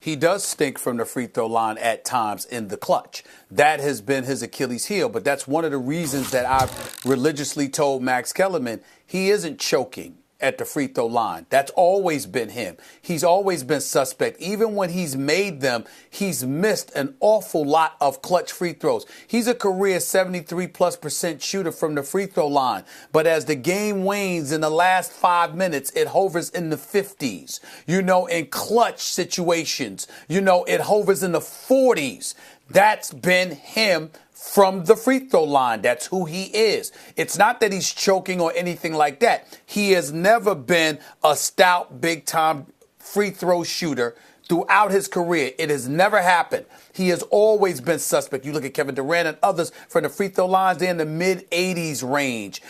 he does stink from the free throw line at times in the clutch. That has been his Achilles heel, but that's one of the reasons that I've religiously told Max Kellerman he isn't choking at the free throw line. That's always been him. He's always been suspect. Even when he's made them, he's missed an awful lot of clutch free throws. He's a career 73+% shooter from the free throw line. But as the game wanes in the last 5 minutes, it hovers in the 50s. In clutch situations, it hovers in the 40s. That's been him from the free throw line. That's who he is. It's not that he's choking or anything like that. He has never been a stout, big-time free throw shooter throughout his career. It has never happened. He has always been suspect. You look at Kevin Durant and others from the free throw lines, they're in the mid-80s range,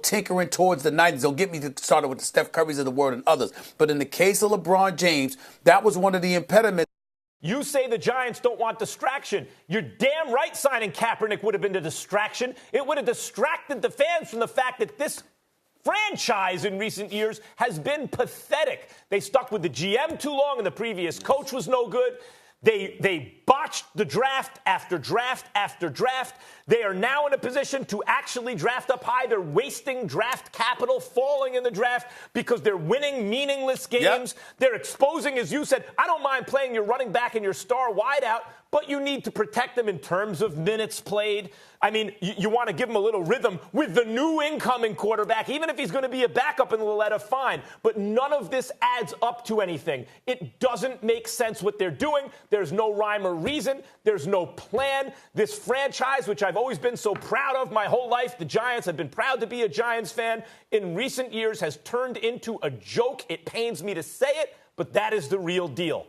tinkering towards the 90s. Don't get me started with the Steph Currys of the world and others. But in the case of LeBron James, that was one of the impediments. You say the Giants don't want distraction. You're damn right signing Kaepernick would have been a distraction. It would have distracted the fans from the fact that this franchise in recent years has been pathetic. They stuck with the GM too long and the previous coach was no good. They botched the draft after draft after draft. They are now in a position to actually draft up high. They're wasting draft capital, falling in the draft because they're winning meaningless games. Yep. They're exposing, as you said, I don't mind playing your running back and your star wideout, but you need to protect them in terms of minutes played. I mean, you want to give them a little rhythm with the new incoming quarterback, even if he's going to be a backup in the Loletta, fine. But none of this adds up to anything. It doesn't make sense what they're doing. There's no rhyme or reason. There's no plan. This franchise, which I've always been so proud of my whole life, the Giants, I've been proud to be a Giants fan, in recent years has turned into a joke. It pains me to say it, but that is the real deal.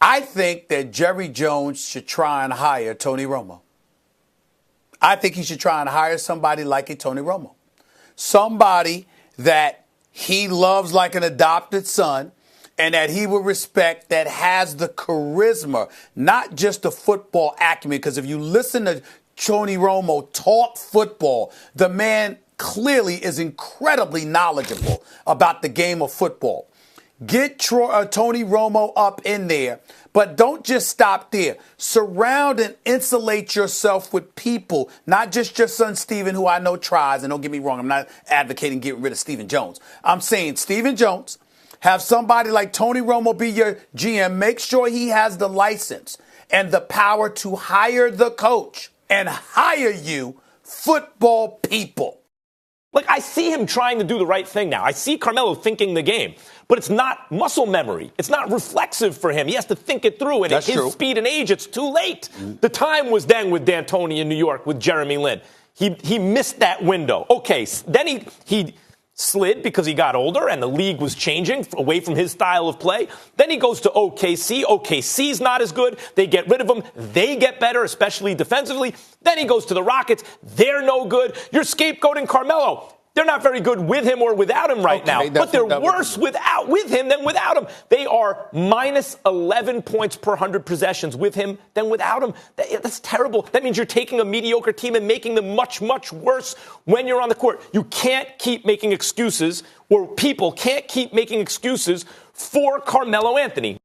I think that Jerry Jones should try and hire Tony Romo. I think he should try and hire somebody like a Tony Romo. Somebody that he loves like an adopted son and that he will respect, that has the charisma, not just the football acumen. Because if you listen to Tony Romo talk football, the man clearly is incredibly knowledgeable about the game of football. Get Tony Romo up in there, but don't just stop there. Surround and insulate yourself with people, not just your son Stephen, who I know tries, and don't get me wrong, I'm not advocating getting rid of Stephen Jones. I'm saying Stephen Jones, have somebody like Tony Romo be your GM, make sure he has the license and the power to hire the coach and hire you football people. Like, I see him trying to do the right thing now. I see Carmelo thinking the game, but it's not muscle memory. It's not reflexive for him. He has to think it through, and at his speed and age, it's too late. The time was then with D'Antoni in New York with Jeremy Lin. He missed that window. Okay, then he slid because he got older and the league was changing away from his style of play. Then he goes to OKC. OKC's not as good. They get rid of him. They get better, especially defensively. Then he goes to the Rockets. They're no good. You're scapegoating Carmelo. They're not very good with him or without him right now, but they're worse with him than without him. They are minus 11 points per 100 possessions with him than without him. That's terrible. That means you're taking a mediocre team and making them much, much worse when you're on the court. You can't keep making excuses, or people can't keep making excuses for Carmelo Anthony.